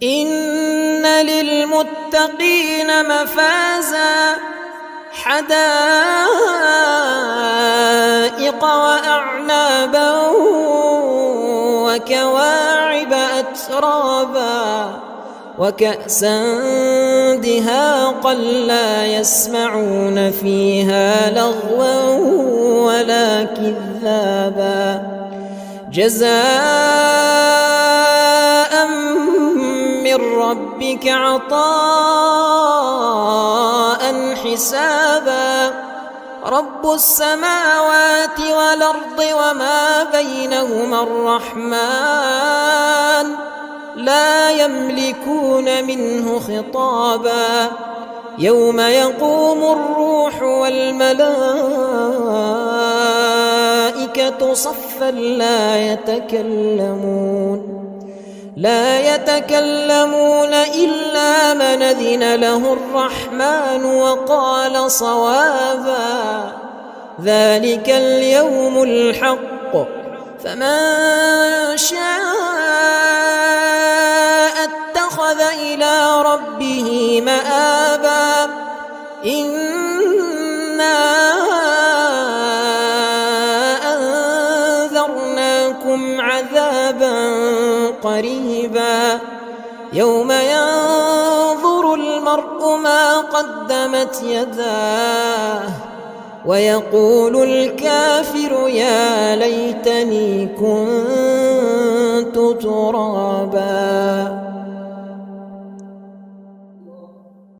إن للمتقين مفازا حدائق وأعنابا وكواعب أترابا وكأسا دهاقا لا يسمعون فيها لغوا ولا كذابا جزاء من ربك عطاء حسابا رب السماوات والأرض وما بينهما الرحمن لا يملكون منه خطابا يوم يقوم الروح والملائكة صفا لا يتكلمون إلا من أذن له الرحمن وقال صوابا ذلك اليوم الحق فمن شاء اتخذ إلى ربه مآبا إنا أنذرناكم عذابا قريبا يوم ينظر المرء ما قدمت يداه ويقول الكافر يا ليتني كنت ترابا.